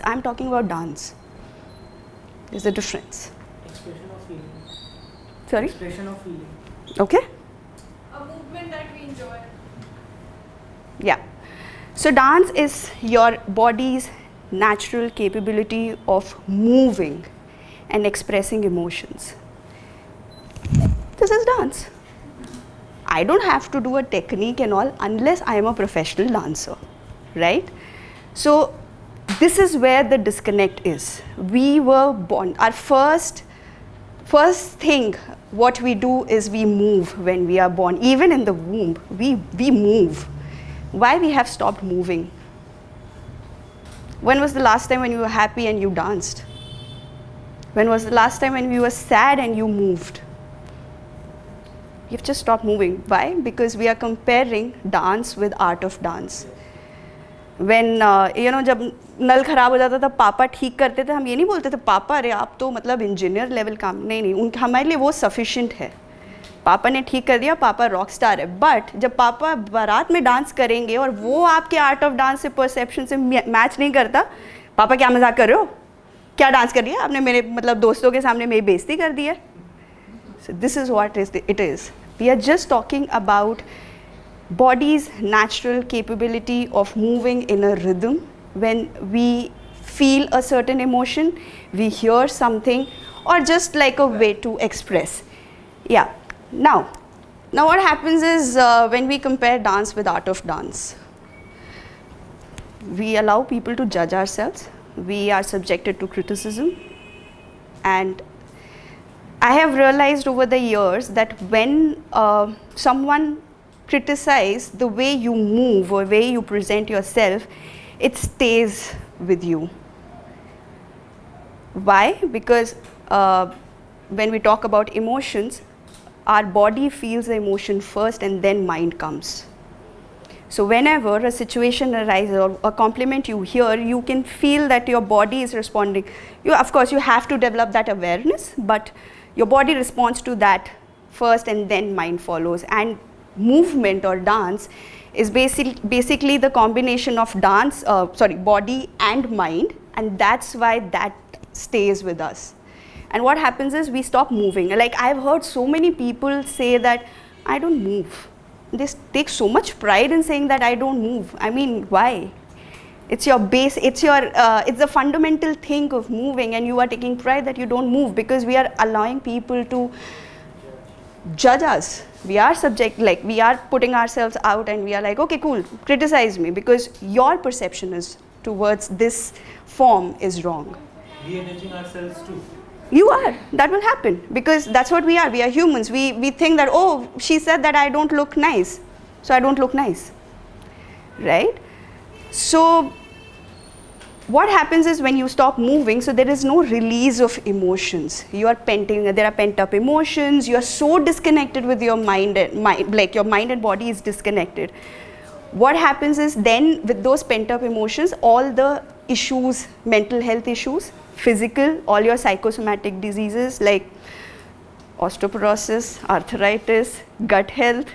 I'm talking about dance. There's a difference. Expression of feeling. Sorry? Expression of feeling. Okay? A movement that we enjoy. Yeah. So dance is your body's natural capability of moving and expressing emotions. This is dance. I don't have to do a technique and all unless I am a professional dancer, right? So this is where the disconnect is. We were born, our first thing what we do is we move when we are born. Even in the womb, we move. Why we have stopped moving? When was the last time when you were happy and you danced? When was the last time when you were sad and you moved? You've just stopped moving. Why? Because we are comparing dance with art of dance. When जब नल खराब हो जाता था पापा ठीक करते थे, हम ये नहीं बोलते थे पापा अरे आप तो मतलब इंजीनियर लेवल काम नहीं उनके हमारे लिए वो सफिशिएंट है. पापा ने ठीक कर दिया, पापा रॉक स्टार है. बट जब पापा बारात में डांस करेंगे और वो आपके आर्ट ऑफ डांस से परसेप्शन से मैच नहीं करता, पापा क्या मजाक कर रहे हो, क्या डांस कर रही है आपने, मेरे मतलब दोस्तों के सामने मेरी बेइज्जती कर दी है. So this is what it is. We are just talking about body's natural capability of moving in a rhythm. When we feel a certain emotion, we hear something, or just like a way to express. Yeah. Now what happens is when we compare dance with art of dance, we allow people to judge ourselves. We are subjected to criticism. And I have realized over the years that when someone criticizes the way you move or way you present yourself, it stays with you. Why? Because when we talk about emotions, our body feels the emotion first and then mind comes. So whenever a situation arises or a compliment you hear, you can feel that your body is responding. Of course, you have to develop that awareness, but your body responds to that first and then mind follows. And movement or dance is basically the combination of body and mind, and that's why that stays with us. And what happens is we stop moving. Like I've heard so many people say that I don't move. They take so much pride in saying that I don't move. I mean, why? It's your base, it's the fundamental thing of moving, and you are taking pride that you don't move because we are allowing people to judge us. We are we are putting ourselves out and we are like, okay, cool, criticize me because your perception is towards this form is wrong. We are judging ourselves too. You are. That will happen because that's what we are. We are humans. We think that, oh, she said that I don't look nice, so I don't look nice, right? So what happens is when you stop moving, so there is no release of emotions. There are pent up emotions. You are so disconnected with your mind, like your mind and body is disconnected. What happens is then with those pent up emotions, all the issues, mental health issues, physical, all your psychosomatic diseases like osteoporosis, arthritis, gut health,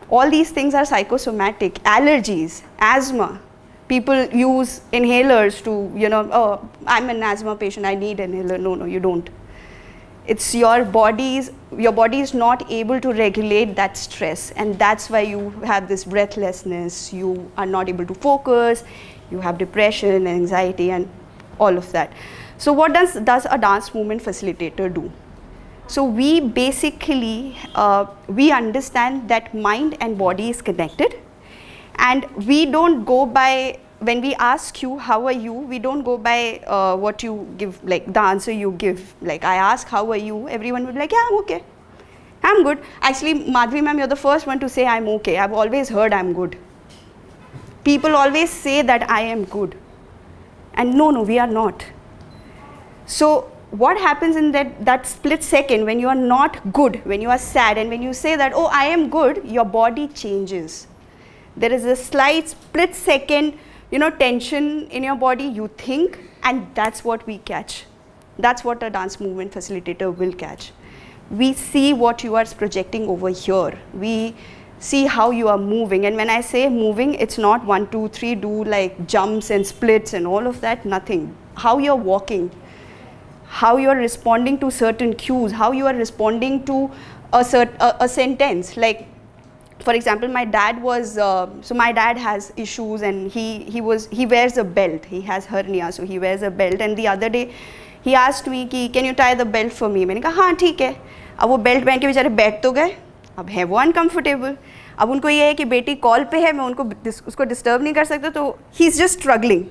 all these things are psychosomatic. Allergies, asthma. People use inhalers to, oh, I'm an asthma patient, I need an inhaler. No, you don't. It's your body is not able to regulate that stress, and that's why you have this breathlessness, you are not able to focus, you have depression, anxiety, and all of that. So what does a dance movement facilitator do? So we basically, we understand that mind and body is connected, and we don't go by, when we ask you, how are you, we don't go by what you give, like the answer you give. Like I ask, how are you? Everyone would be like, yeah, I'm okay. I'm good. Actually, Madhvi ma'am, you're the first one to say I'm okay. I've always heard I'm good. People always say that I am good. And no, we are not. So what happens in that split second when you are not good, when you are sad, and when you say that, oh, I am good, your body changes. There is a slight split second, tension in your body, you think, and that's what we catch. That's what a dance movement facilitator will catch. We see what you are projecting over here. We see how you are moving. And when I say moving, it's not 1, 2, 3, do like jumps and splits and all of that, nothing. How you're walking, how you're responding to certain cues, how you are responding to a sentence. Like, for example, my dad was, so my dad has issues, and he wears a belt. He has hernia, so he wears a belt. And the other day, he asked me, can you tie the belt for me? मैंने कहा हाँ ठीक है. अब वो belt पहन के बेचारे बैठ तो गए, अब है वो अनकम्फर्टेबल. अब उनको ये है कि बेटी कॉल पे है, मैं उसको डिस्टर्ब नहीं कर सकता, तो he is just struggling.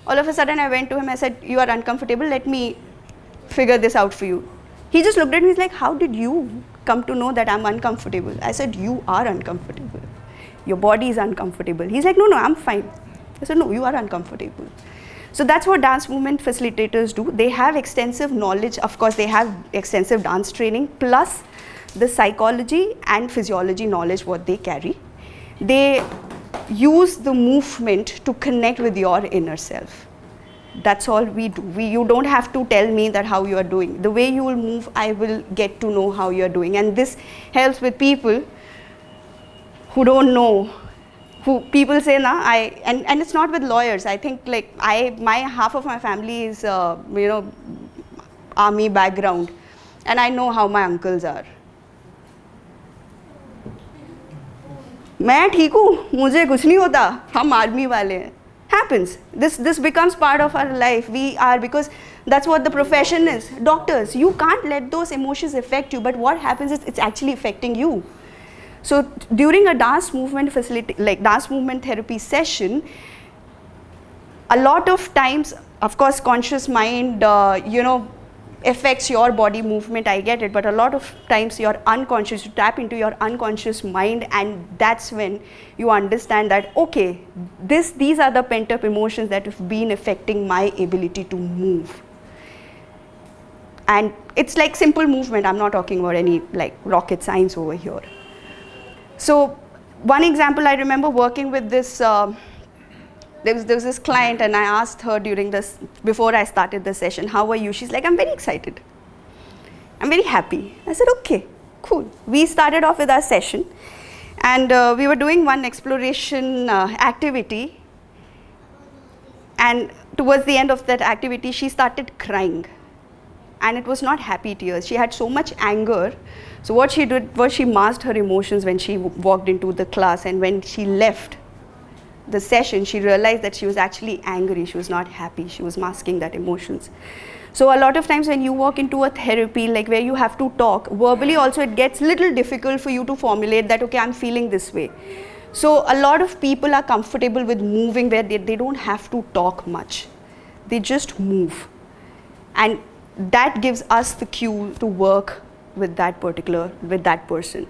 All of a sudden I went to him, I said, you are uncomfortable, let me figure this out for you. He just looked at me, he's like, how did you come to know that I'm uncomfortable? I said, you are uncomfortable. Your body is uncomfortable. He's like, no, I'm fine. I said, no, you are uncomfortable. So that's what dance movement facilitators do. They have extensive knowledge. Of course, they have extensive dance training, plus the psychology and physiology knowledge what they carry. They use the movement to connect with your inner self. That's all we do. You don't have to tell me that how you are doing. The way you will move, I will get to know how you are doing. And this helps with people who don't know. Who people say, na, and it's not with lawyers. I think like half of my family is army background, and I know how my uncles are. मैं ठीक हूँ, मुझे कुछ नहीं होता, हम army वाले हैं. Happens. This becomes part of our life. We are, because that's what the profession is. Doctors, you can't let those emotions affect you, but what happens is it's actually affecting you. So during a dance movement dance movement therapy session, a lot of times, of course, conscious mind, affects your body movement, I get it, but a lot of times you're unconscious, you tap into your unconscious mind, and that's when you understand that, okay, these are the pent up emotions that have been affecting my ability to move. And it's like simple movement, I'm not talking about any like rocket science over here. So one example, I remember working with this, there was this client, and I asked her before I started the session, how are you? She's like, I'm very excited. I'm very happy. I said, okay, cool. We started off with our session, and we were doing one exploration activity, and towards the end of that activity, she started crying. And it was not happy tears. She had so much anger. So what she did was she masked her emotions when she walked into the class, and when she left the session, she realized that she was actually angry. She was not happy. She was masking that emotions. So a lot of times when you walk into a therapy, like where you have to talk, verbally also it gets little difficult for you to formulate that, okay, I'm feeling this way. So a lot of people are comfortable with moving where they don't have to talk much. They just move. And that gives us the cue to work with that person.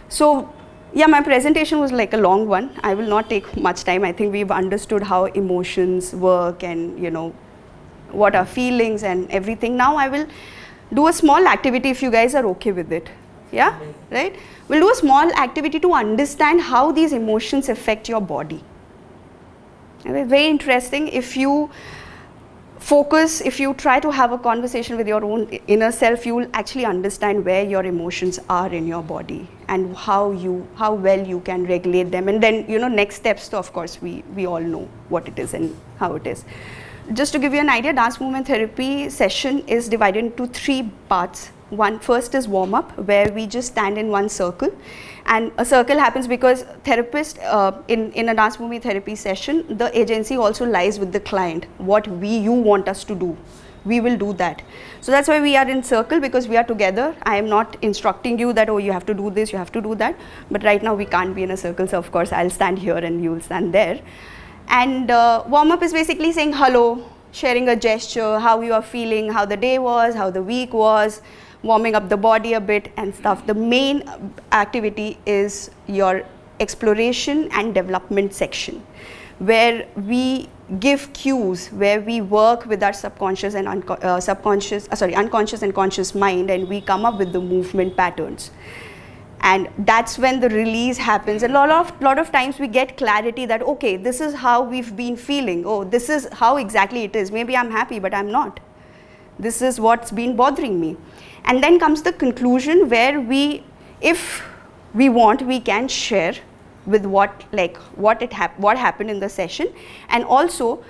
So yeah, my presentation was like a long one. I will not take much time. I think we've understood how emotions work and what are feelings and everything. Now I will do a small activity if you guys are okay with it. Yeah, right? We'll do a small activity to understand how these emotions affect your body. Okay, very interesting. If you focus, if you try to have a conversation with your own inner self, you will actually understand where your emotions are in your body and how well you can regulate them. And then, next steps, of course, we all know what it is and how it is. Just to give you an idea, dance movement therapy session is divided into 3 parts. First is warm up, where we just stand in one circle. And a circle happens because therapist, in a dance movie therapy session, the agency also lies with the client. What you want us to do, we will do that. So that's why we are in circle, because we are together. I am not instructing you that, oh, you have to do this, you have to do that. But right now we can't be in a circle, so of course I'll stand here and you'll stand there. And warm up is basically saying hello, sharing a gesture, how you are feeling, how the day was, how the week was, warming up the body a bit and stuff. The main activity is your exploration and development section, where we give cues, where we work with our subconscious and unconscious and conscious mind, and we come up with the movement patterns. And that's when the release happens. And lot of times we get clarity that, okay, this is how we've been feeling. Oh, this is how exactly it is. Maybe I'm happy, but I'm not. This is what's been bothering me. And then comes the conclusion, where if we can share with what happened in the session. And also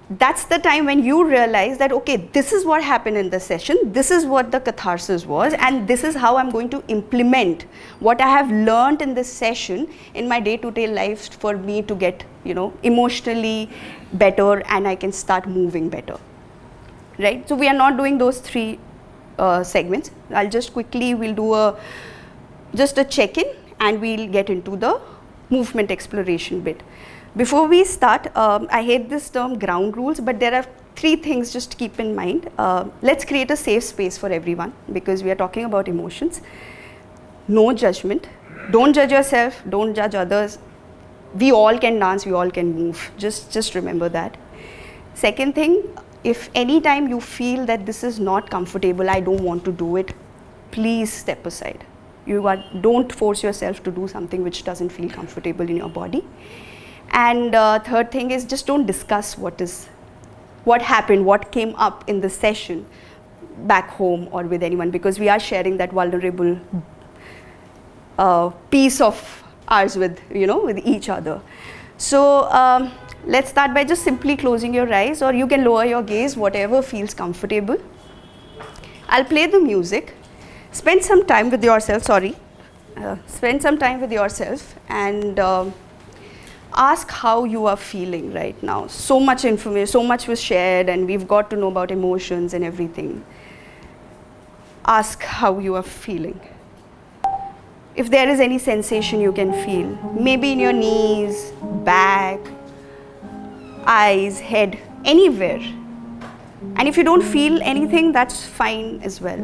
that's the time when you realize that, okay, this is what happened in the session, this is what the catharsis was, and this is how I'm going to implement what I have learned in this session in my day-to-day life for me to get, emotionally better, and I can start moving better, right? So we are not doing those 3 segments. I'll just quickly, we'll do just a check-in, and we'll get into the movement exploration bit. Before we start, I hate this term ground rules, but there are 3 things just to keep in mind. Let's create a safe space for everyone, because we are talking about emotions. No judgment. Don't judge yourself, don't judge others. We all can dance, we all can move. Just remember that. Second thing, if any time you feel that this is not comfortable, I don't want to do it, please step aside. Don't force yourself to do something which doesn't feel comfortable in your body. And third thing is, just don't discuss what happened, what came up in the session back home or with anyone, because we are sharing that vulnerable piece of ours with each other. So let's start by just simply closing your eyes, or you can lower your gaze, whatever feels comfortable. I'll play the music. Spend some time with yourself, spend some time with yourself, and ask how you are feeling right now. So much information, so much was shared, and we've got to know about emotions and everything. Ask how you are feeling. If there is any sensation you can feel, maybe in your knees, back, eyes, head, anywhere. And if you don't feel anything, that's fine as well.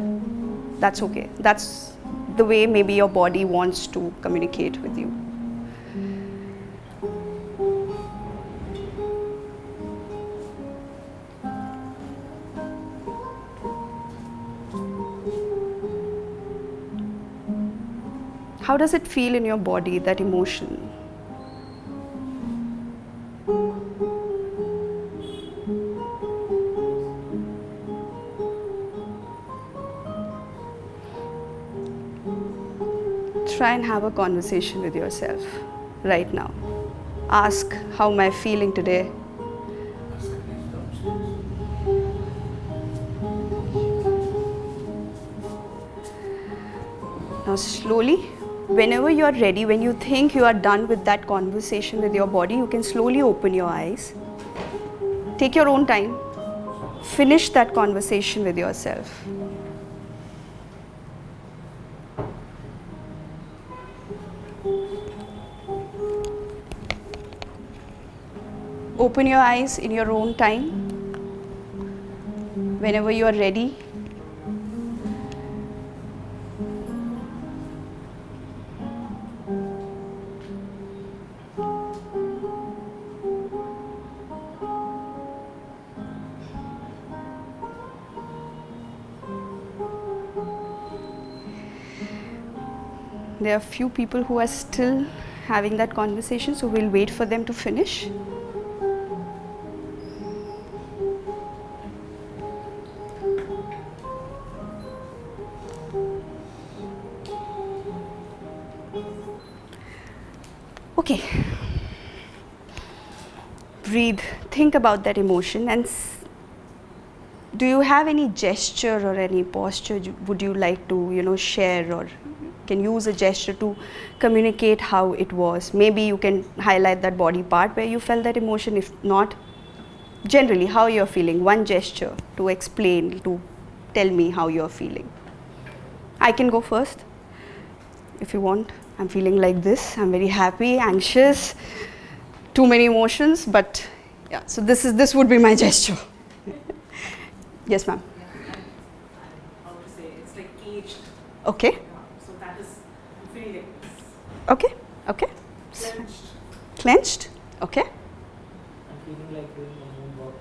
That's okay. That's the way maybe your body wants to communicate with you. How does it feel in your body, that emotion? Try and have a conversation with yourself right now. Ask, how am I feeling today? Now slowly, whenever you are ready, when you think you are done with that conversation with your body, you can slowly open your eyes. Take your own time. Finish that conversation with yourself. Open your eyes in your own time. Whenever you are ready, there are few people who are still having that conversation, so we'll wait for them to finish. Okay. Breathe. Think about that emotion, and do you have any gesture or any posture would you like to, share, or can use a gesture to communicate how it was? Maybe you can highlight that body part where you felt that emotion. If not, generally how you're feeling. One gesture to explain, to tell me how you're feeling. I can go first if you want. I'm feeling like this. I'm very happy, anxious, too many emotions, but yeah, so this would be my gesture. Yes, ma'am. How to say, it's like caged. Okay. So that is feeling. Okay. Okay. Clenched. Clenched. Okay. I'm feeling like doing a moonwalk.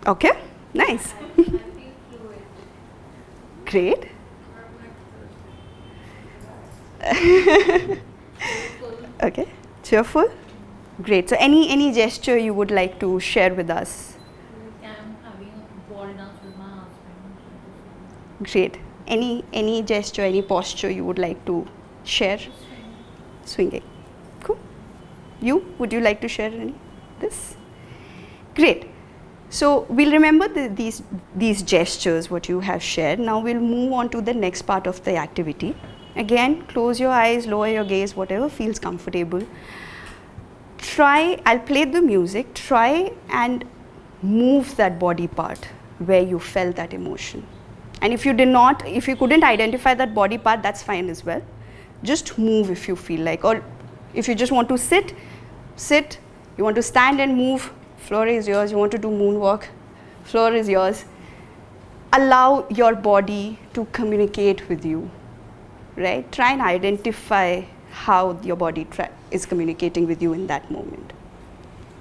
Okay. Nice. I feel fluid. Great. Okay. Cheerful. Great. So any gesture you would like to share with us? I'm having a ball dance with my husband. Great. Any gesture, any posture you would like to share? Swinging. Cool. You, would you like to share any? This? Great. So we'll remember these gestures, what you have shared. Now we'll move on to the next part of the activity. Again, close your eyes, lower your gaze, whatever feels comfortable. I'll play the music, try and move that body part where you felt that emotion. And if you couldn't identify that body part, that's fine as well. Just move if you feel like, or if you just want to sit, you want to stand and move, floor is yours. You want to do moonwalk, floor is yours. Allow your body to communicate with you, right? Try and identify how your body is communicating with you in that moment.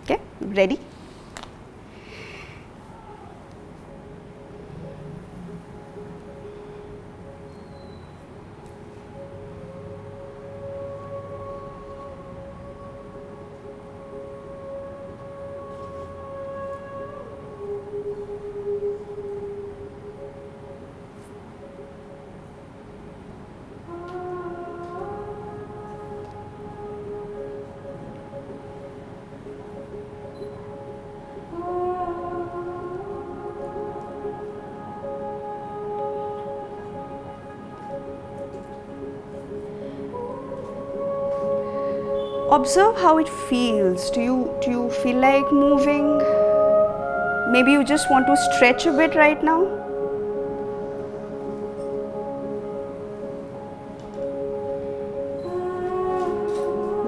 Okay, ready? Observe how it feels. Do you feel like moving? Maybe you just want to stretch a bit right now.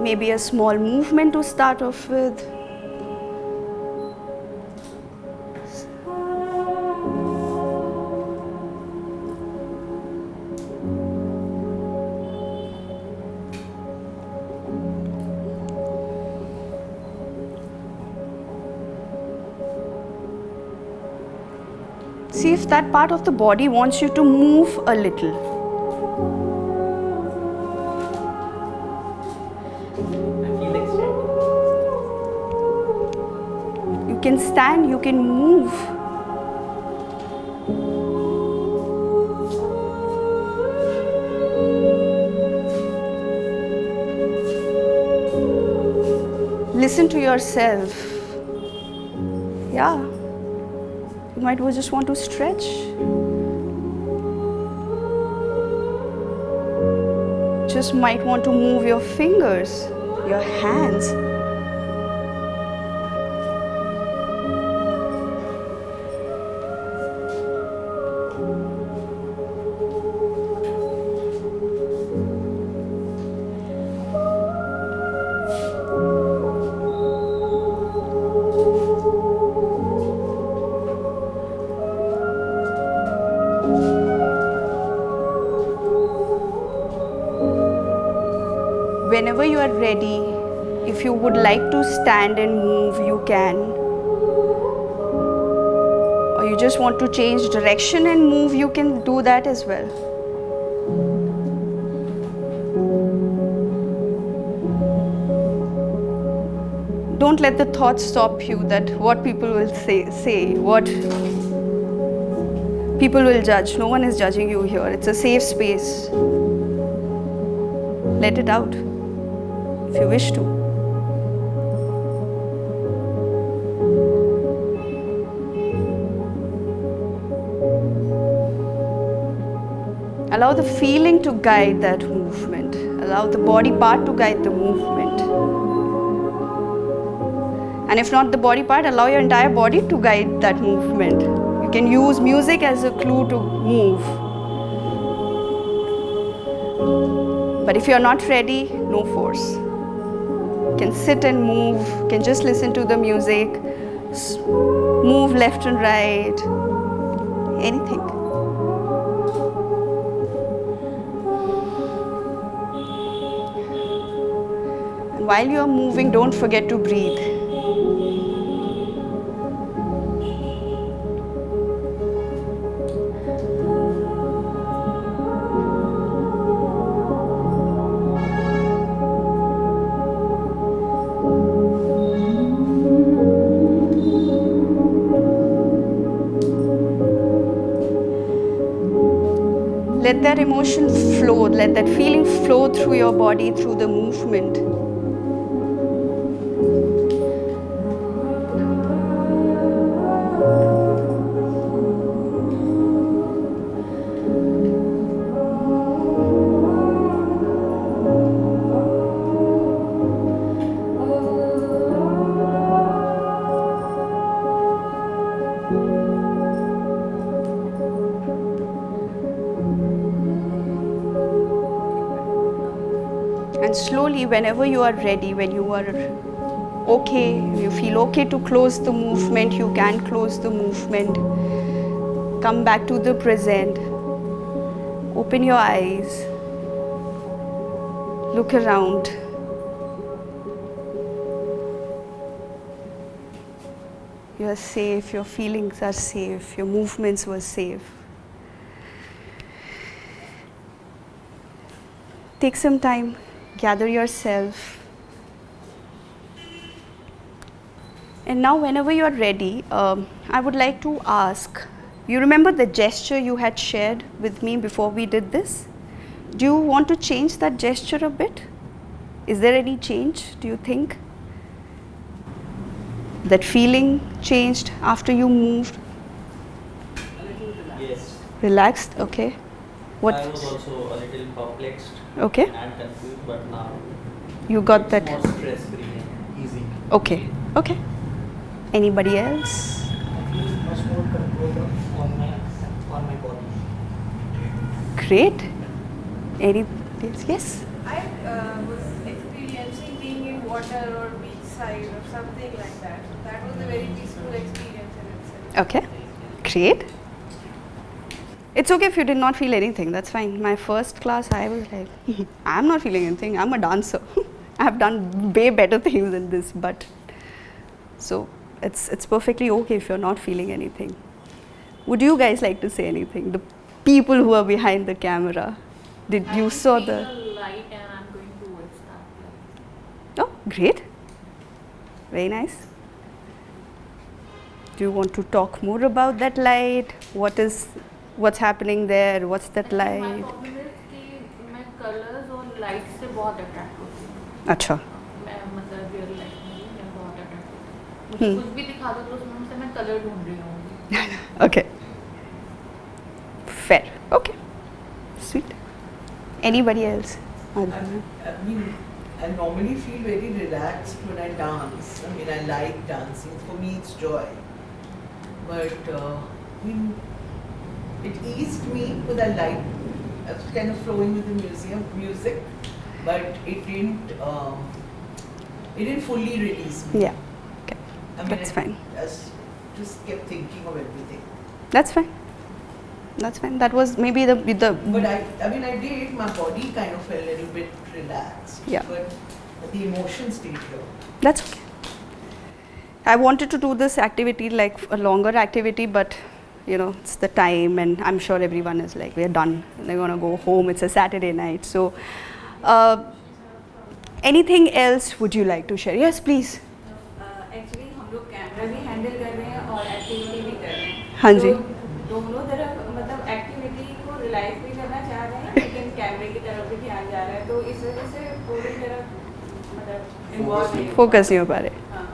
Maybe a small movement to start off with. See if that part of the body wants you to move a little. I feel like standing. You can stand, you can move. Listen to yourself. Yeah. You might just want to stretch. Just might want to move your fingers, your hands. Whenever you are ready, if you would like to stand and move, you can. Or you just want to change direction and move, you can do that as well. Don't let the thoughts stop you that what people will say, what people will judge. No one is judging you here. It's a safe space. Let it out if you wish to. Allow the feeling to guide that movement. Allow the body part to guide the movement. And if not the body part, allow your entire body to guide that movement. You can use music as a clue to move. But if you're not ready, no force. You can sit and move, you can just listen to the music, move left and right, anything. And while you're moving, don't forget to breathe. Let that emotion flow, let that feeling flow through your body, through the movement. And slowly, whenever you are ready, when you are okay, you feel okay to close the movement, you can close the movement. Come back to the present. Open your eyes. Look around. You are safe, your feelings are safe, your movements were safe. Take some time, gather yourself. And now whenever you are ready, I would like to ask, you remember the gesture you had shared with me before we did this? Do you want to change that gesture a bit? Is there any change, do you think? That feeling changed after you moved? A little relaxed. Yes. Relaxed, okay. What? I was also a little perplexed Okay, and confused, but now you got it's that. more stress-free and easy. Okay, okay. Anybody else? I feel much more control on my body. Great. Any? Yes. I was experiencing being in water or beachside or something like that. That was a very peaceful experience in itself. Okay. Great. It's okay if you did not feel anything. That's fine. My first class, I was like, I'm not feeling anything. I'm a dancer. I've done way better things than this, but so it's perfectly okay if you're not feeling anything. Would you guys like to say anything? The people who are behind the camera, did you saw the? light and I'm going towards that light. Oh, great. Very nice. Do you want to talk more about that light? What's happening there? What's that My light? problem is कि मैं colors और light से बहुत attract होती हूँ. अच्छा. मैं मतलब real life में भी मैं बहुत attract होती हूँ. मुझे कुछ भी दिखा दो तो उसमें से मैं color ढूंढ रही हूँ. Okay. Fair. Okay. Sweet. Anybody else? I mean, I normally feel very relaxed when I dance. I mean, I like dancing. For me, it's joy. But I mean, it eased me because I like. I was kind of flowing with the music, but it didn't fully release me. Yeah. Okay. I mean, That's fine. I just kept thinking of everything. That's fine. That's fine. That was maybe the But I mean, I did. My body kind of felt a little bit relaxed. Yeah. But the emotion stayed here. That's okay. I wanted to do this activity like a longer activity, but you know, it's the time, and I'm sure everyone is like, we're done. They're gonna go home. It's a Saturday night. So, anything else would you like to share? Yes, please. Actually हम लोग camera भी handle कर रहे हैं और activity भी कर रहे हैं. हाँ जी. तो दोनों तरफ मतलब एक्टिविटी को रियलाइज भी करना चाह रहे हैं लेकिन कैमरे की तरफ भी ध्यान जा रहा है तो इस वजह से पूरी तरफ मतलब इन्वॉल्व नहीं फोकस नहीं हो पा रहे. हाँ.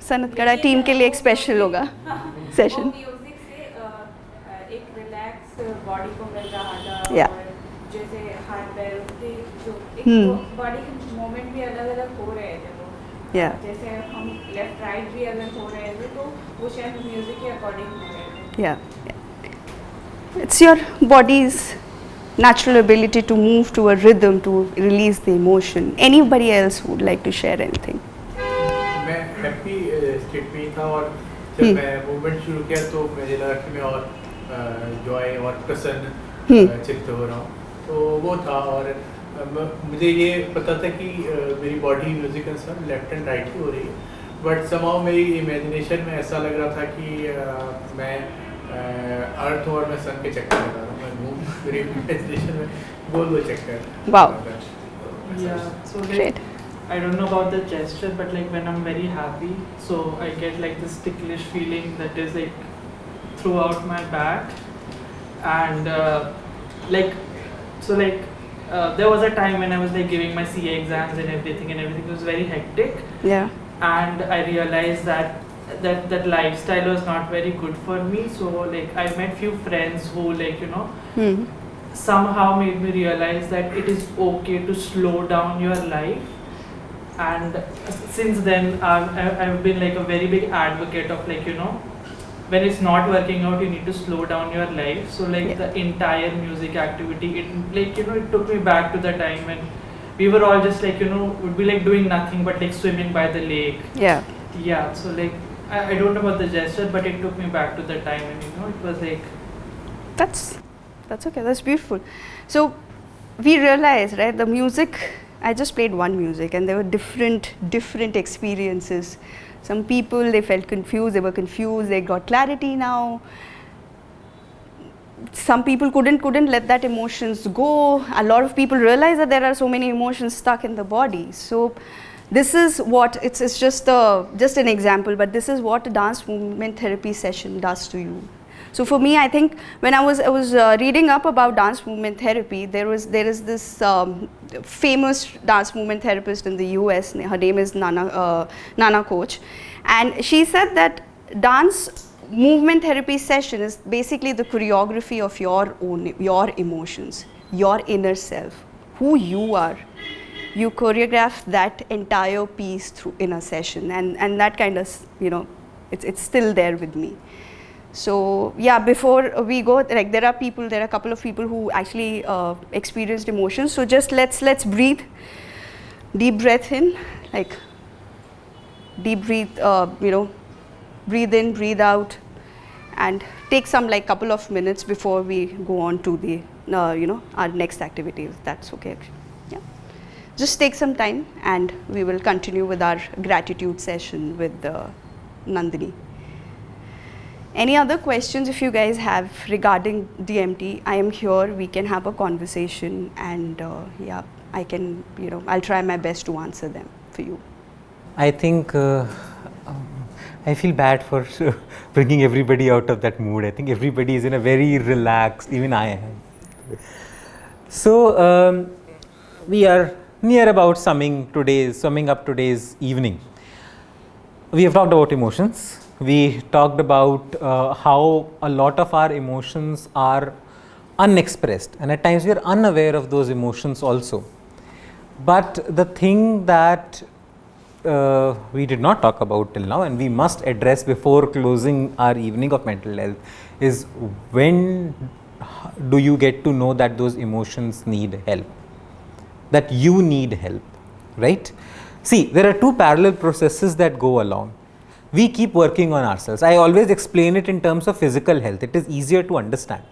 सनतकड़ा टीम के लिए एक स्पेशल होगा सेशन. म्यूजिक से एक रिलैक्स बॉडी को मिल रहा था. Yeah. और जैसे हाथ पैर के जो Hmm. एक बॉडी के मूवमेंट भी अलग अलग हो रहे थे वो. Yeah. जैसे हम लेफ्ट राइट भी अगर हो रहे थे तो वो शायद म्यूजिक के अकॉर्डिंग हो रहे थे. Yeah. It's your body's natural ability to move to a rhythm to release the emotion. Anybody else would like to share anything? मैं हैप्पी स्टेट में ही था और जब मैं मूवमेंट शुरू किया तो मुझे लगा कि मैं और जॉय और प्रसन्न चित्त हो रहा हूँ तो वो था. और मुझे ये पता था कि मेरी body music concern left and right ही हो रही है बट समाउ मेरी इमेजिनेशन में ऐसा लग रहा था कि मैं अर्थ और मैं सन के चक्कर लगा रहा हूँ. मैं घूम मेरी इमेजिनेशन में गोल गोल चक्कर. Wow. Yeah. So like, Great. I don't know about the gesture, but like when I'm very happy, so I get like this ticklish feeling that is like throughout my back, and like, so like, there was a time when I was like giving my CA exams and everything was very hectic. Yeah. And I realized that that lifestyle was not very good for me. So like I met few friends who like, you know, somehow made me realize that it is okay to slow down your life. And since then I've been like a very big advocate of like, you know, when it's not working out, you need to slow down your life. So like the entire music activity, it like, you know, it took me back to the time when we were all just like, you know, would be like doing nothing but like swimming by the lake. Yeah, so like I don't know about the gesture, but it took me back to the time when, you know, it was like, That's okay, that's beautiful. So we realized, right, the music, I just played one music and there were different experiences. Some people, they felt confused, they got clarity now. Some people couldn't let that emotions go. A lot of people realize that there are so many emotions stuck in the body. So this is what, it's just an example, but this is what a dance movement therapy session does to you. So for me, I think when I was reading up about dance movement therapy, there is this famous dance movement therapist in the US. Her name is Nana Coach, and she said that dance movement therapy session is basically the choreography of your emotions, your inner self, who you are. You choreograph that entire piece through in a session, and that kind of, you know, it's still there with me. So yeah, before we go, like there are a couple of people who actually experienced emotions. So just let's breathe, deep breath in, like deep breathe, you know, breathe in, breathe out, and take some like couple of minutes before we go on to the you know, our next activity, if that's okay. Yeah, just take some time and we will continue with our gratitude session with Nandini. Any other questions if you guys have regarding DMT? I am here, we can have a conversation, and yeah, I can, you know, I'll try my best to answer them for you. I think I feel bad for bringing everybody out of that mood. I think everybody is in a very relaxed, even I am. So we are near about summing up today's evening. We have talked about emotions. We talked about how a lot of our emotions are unexpressed, and at times we are unaware of those emotions also. But the thing that we did not talk about till now, and we must address before closing our evening of mental health, is when do you get to know that those emotions need help, that you need help, right? See, there are two parallel processes that go along. We keep working on ourselves. I always explain it in terms of physical health. It is easier to understand.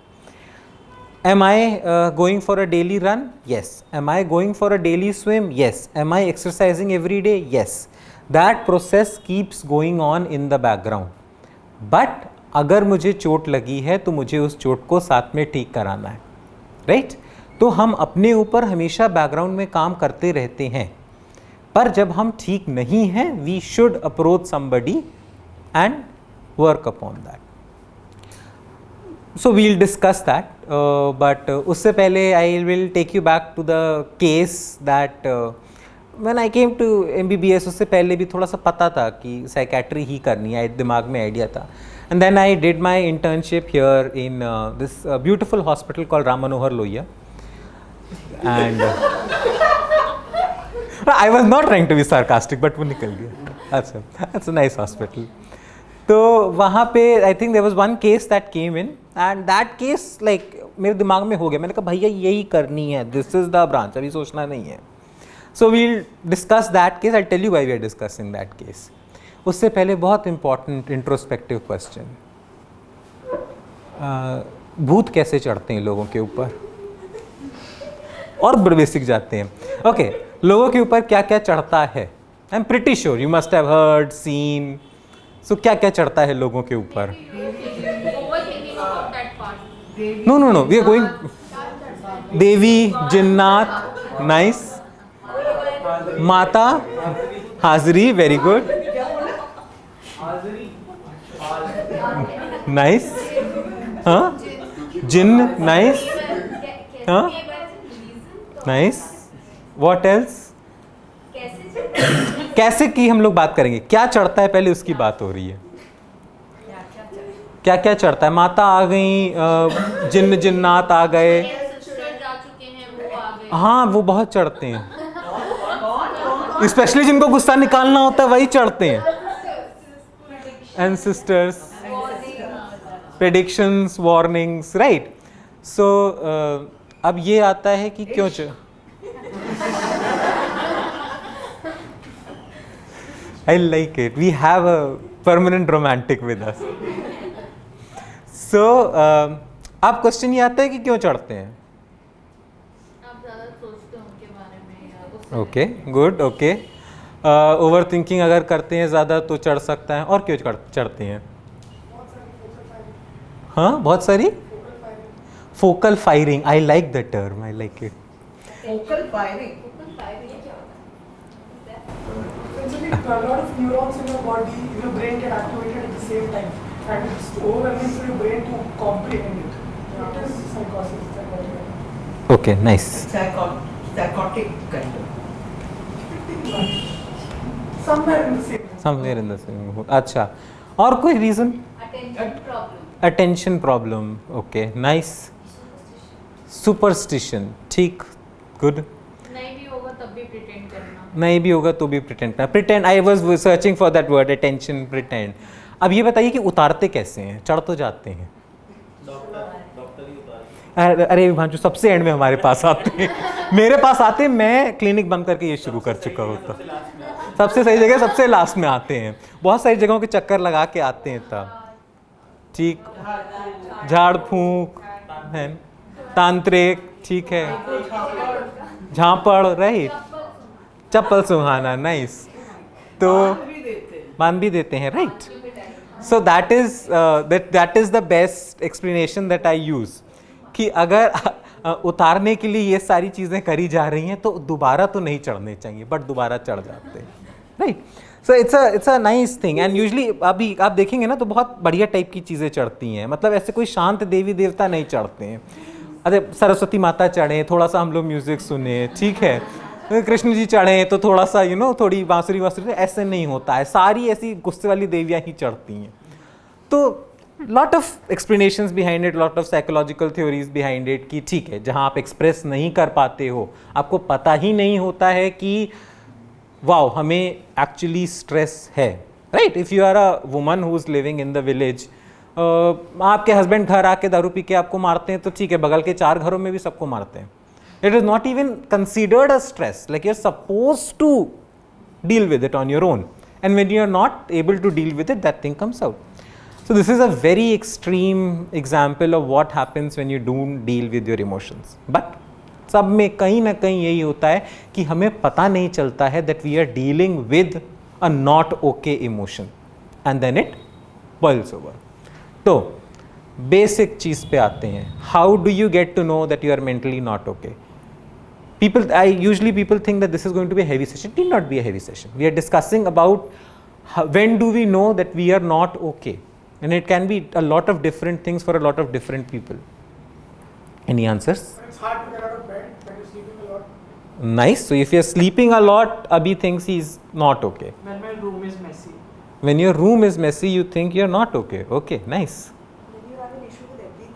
Am I going for a daily run? Yes. Am I going for a daily swim? Yes. Am I exercising every day? Yes. That process keeps going on in the background. But अगर मुझे चोट लगी है तो मुझे उस चोट को साथ में ठीक कराना है, राइट? तो हम अपने ऊपर हमेशा बैकग्राउंड में काम करते रहते हैं, पर जब हम ठीक नहीं हैं, we should approach somebody and work upon that. So we'll discuss that, but उससे पहले I will take you back to the case that when I came to MBBS, उससे पहले भी थोड़ा सा पता था कि psychiatry ही करनी है, दिमाग में आइडिया था. And then I did my internship here in this beautiful hospital called Ram Manohar Lohia. And I was not trying to be sarcastic, but वो निकल गया. That's a nice hospital. तो वहाँ पे I think there was one case that came in, and that case like मेरे दिमाग में हो गया. मैंने कहा भैया यही करनी है, this is the branch, अभी सोचना नहीं है. So we'll discuss that case. I'll tell you why we are discussing that case. उससे पहले बहुत important introspective question. भूत कैसे चढ़ते हैं लोगों के ऊपर और बेसिक जाते हैं. Okay, लोगों के ऊपर क्या क्या चढ़ता है? I'm pretty sure you must have heard, seen. So क्या क्या चढ़ता है लोगों के ऊपर? No. We are going. देवी, जिन्नात, nice. माता, हाजरी, very good. Nice. हाँ? जिन्न, nice. हाँ नाइस व्हाट एल्स कैसे की हम लोग बात करेंगे क्या चढ़ता है पहले उसकी बात हो रही है क्या क्या चढ़ता है माता आ गई जिन्न जिन्नात आ गए हाँ वो बहुत चढ़ते हैं स्पेशली जिनको गुस्सा निकालना होता है वही चढ़ते हैं ancestors predictions warnings right so अब ये आता है कि क्यों I like it. We have a permanent romantic with us. So, अब क्वेश्चन ये आता है कि क्यों चढ़ते हैं आप ज़्यादा सोचते हो उनके बारे में या उससे okay good okay over thinking अगर करते हैं ज़्यादा तो चढ़ सकता है और क्यों चढ़ते हैं हाँ बहुत सारी focal firing I like the term I like it Focal firing. Essentially, a lot of neurons in your body, in your brain get activated at the same time, and it's overwhelming for your brain to comprehend it. It is psychosis. Psychotic. Okay nice Psychotic kind of. Somewhere in the same. Somewhere in the same अच्छा और कोई reason attention problem okay nice superstition ठीक good नहीं भी होगा तब भी pretend करना नहीं भी होगा तो भी प्रिटेंड करना pretend I was searching for that word attention pretend अब ये बताइए कि उतारते कैसे हैं चढ़ तो जाते हैं डॉक्टर ही उतार अरे भांजू सबसे एंड में हमारे पास आते हैं मेरे पास आते हैं मैं क्लिनिक बंद करके ये शुरू कर चुका होता सबसे सही जगह सबसे लास्ट में आते हैं बहुत सारी जगहों के चक्कर लगा के आते हैं तब ठीक झाड़ फूंक है तांत्रिक ठीक है झांपड़ राइट चप्पल सुहाना नाइस तो मान भी देते हैं right so that is the best explanation that I use कि अगर उतारने के लिए ये सारी चीज़ें करी जा रही हैं तो दोबारा तो नहीं चढ़ने चाहिए बट दोबारा चढ़ जाते हैं right so it's a nice thing and usually अभी आप देखेंगे ना तो बहुत बढ़िया टाइप की चीज़ें चढ़ती हैं मतलब ऐसे कोई शांत देवी देवता नहीं चढ़ते हैं अरे सरस्वती माता चढ़े थोड़ा सा हम लोग म्यूज़िक सुने ठीक है कृष्ण जी चढ़े तो थोड़ा सा थोड़ी बांसुरी वांसुरी ऐसे नहीं होता है सारी ऐसी गुस्से वाली देवियाँ ही चढ़ती हैं तो lot of explanations behind it lot of psychological theories behind it कि ठीक है जहाँ आप एक्सप्रेस नहीं कर पाते हो आपको पता ही नहीं होता है कि वाओ हमें एक्चुअली स्ट्रेस है right if you are a woman who is living in the village आपके हस्बैंड घर आके दारू पी के आपको मारते हैं तो ठीक है बगल के 4 घरों में भी सबको मारते हैं it is not even considered a stress like you are suppose to deal with it on your own and when you are not able to deal with it that thing comes out so this is a very extreme example of what happens when you don't deal with your emotions but सब में कहीं ना कहीं यही होता है कि हमें पता नहीं चलता है that we are dealing with a not okay emotion and then it boils over तो बेसिक चीज़ पे आते हैं how do you get to know that you are mentally not okay usually people think that this is going to be a heavy session. It need not be a heavy session. We are discussing about when do we know that we are not okay. And it can be a lot of different things for a lot of different people. Any answers? It's hard to get out of bed when you're sleeping a lot. Nice. So if you're sleeping a lot, Abhi thinks he's not okay. When my room is messy. When your room is messy, you think you're not okay. Okay, nice. When you have an issue with everything.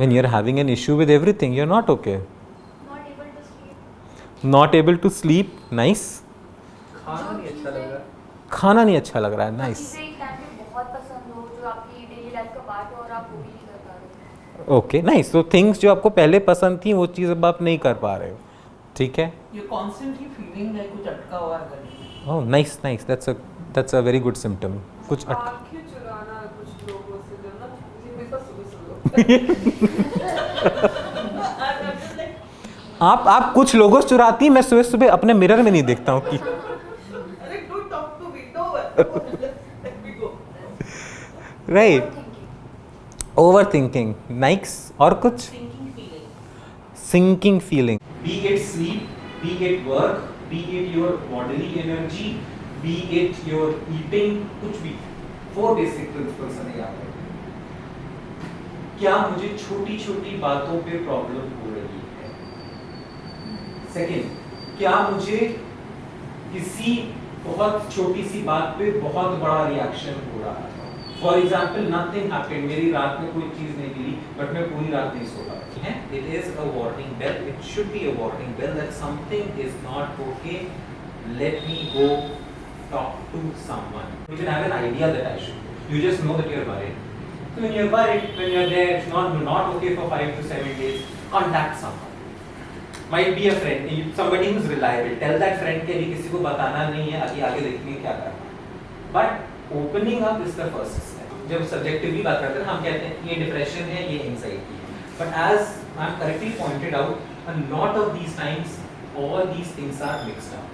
When you're having an issue with everything, you're not okay. Not able to sleep. Not able to sleep. Nice. खाना नहीं अच्छा लग रहा खाना नहीं अच्छा लग रहा है. Nice. चीज़ें एक टाइम पे बहुत पसंद हो जो आपकी डेली लाइफ का पार्ट हो और आप वो भी नहीं कर पा रहे हो. ओके नाइस तो थिंग्स जो आपको पहले पसंद थी वो चीज़ अब आप नहीं कर पा रहे हो ठीक है You're constantly feeling like कुछ अटका हुआ है गले में. Oh nice nice that's a very good symptom कुछ आँखें चुराना कुछ लोगों से जो ना मुझे मेरे पास सुबह आप कुछ लोगों से चुराती मैं सुबह सुबह अपने मिरर में नहीं देखता हूँ कि अरे don't talk to me. No. Let me go. Right over thinking nights और कुछ sinking feeling Be it sleep, be it work, be it your bodily energy, be it your eating, कुछ भी. 4 basic principles हैं यहाँ पे. क्या मुझे छोटी छोटी बातों पे प्रॉब्लम हो रही है। सेकंड, क्या मुझे किसी बहुत छोटी सी बात पे बहुत बड़ा रिएक्शन हो रहा है। फॉर एग्जाम्पल, नथिंग हैपेंड, मेरी रात में कोई चीज नहीं गिरी बट मैं पूरी रात नहीं सो पाती है। It is a warning bell, it should be a warning bell that something is not okay, let me go talk to someone. You can have an idea that I should. You just know that you're worried. So when you're worried, when you're there, it's not okay for 5 to 7 days. Contact someone. Might be a friend, somebody who's reliable. Tell that friend कि अभी किसी को बताना नहीं है, अभी आगे देखेंगे क्या करना. But opening up is the first step. जब subjectively बात करते हैं, हम कहते हैं ये depression है, ये anxiety है. But as I'm correctly pointed out, a lot of these times, all these things are mixed up.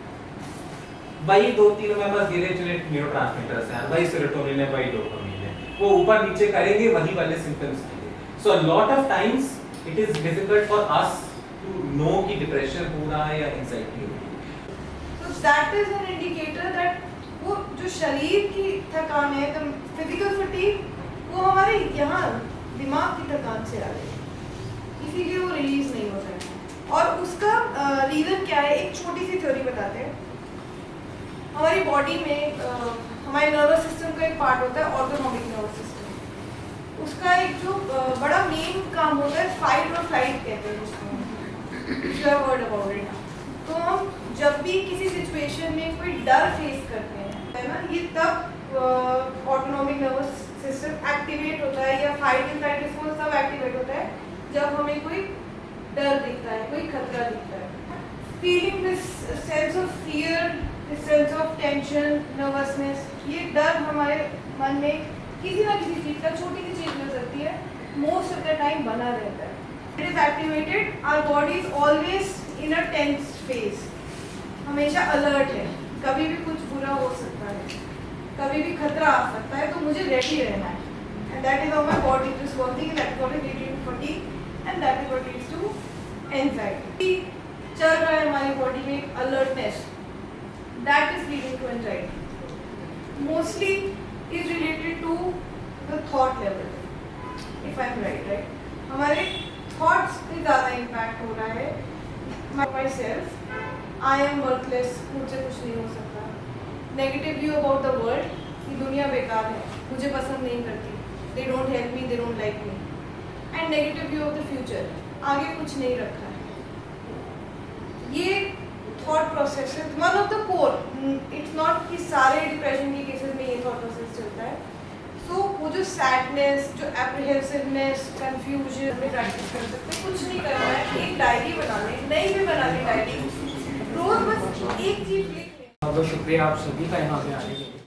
भाई 2-3 में बस गिरे चुने न्यूरोट्रांसमीटर्स हैं, भाई सेरोटोनिन है, भाई डोपामिन है, वो ऊपर नीचे करेंगे वही वाले सिम्टम्स आएंगे. So a lot of times it is difficult for us to know कि डिप्रेशन हो रहा है या एंजाइटी हो रही है. So that is an indicator that वो जो शरीर की थकान है, तो फिजिकल फटीग, वो हमारे यहाँ दिमाग की थकान से आ रही है, इसीलिए वो रिलीज नहीं होता है. और उसका रीज़न क्या है, एक छोटी सी थ्योरी बताते हैं. हमारी बॉडी में हमारे नर्वस सिस्टम का एक पार्ट होता है ऑटोनॉमिक नर्वस सिस्टम. उसका एक जो बड़ा मेन काम होता है फाइट और फ्लाइट कहते हैं उसको, you have heard about it. तो हम जब भी किसी सिचुएशन में कोई डर फेस करते हैं, है ना, ये तब ऑटोनॉमिक नर्वस सिस्टम एक्टिवेट होता है, या फाइट एंड फ्लाइट रिस्पॉन्स तब एक्टिवेट होता है जब हमें कोई डर दिखता है, कोई खतरा दिखता है. Feeling this sense of fear, sense of tension, nervousness, ये डर हमारे मन में किसी ना किसी चीज़ का, छोटी सी चीज़ मिल सकती है, मोस्ट ऑफ द टाइम बना रहता है. It is activated, our body is always in a tense phase, हमेशा अलर्ट है, कभी भी कुछ बुरा हो सकता है, कभी भी खतरा आ सकता है, तो मुझे रेडी रहना है. And that is how my body is responding, that is what is leading to fatigue and that is what leads to anxiety. चल रहा है हमारी बॉडी में एक alertness, that is leading to anxiety. Mostly is related to the thought level, if I'm right. हमारे thoughts पे ज़्यादा impact हो रहा है. Myself, I am worthless, मुझसे कुछ नहीं हो सकता. Negative view about the world, कि दुनिया बेकार है, मुझे पसंद नहीं करती, they don't help me, they don't like me. And negative view of the future, आगे कुछ नहीं रखा है. ये थॉट प्रोसेस है, one of the core. It's not कि सारे डिप्रेशन के केसेस में ये थॉट प्रोसेस चलता है. सो वो जो सैडनेस, जो एप्रीहेंसिवनेस, कंफ्यूजन में प्रैक्टिस कर सकते हैं. कुछ नहीं करना है, एक डायरी बना लें, नई भी बना लें डायरी, रोज बस एक चीज लिख लें. बहुत शुक्रिया आप सभी का यहाँ पे आने के लिए.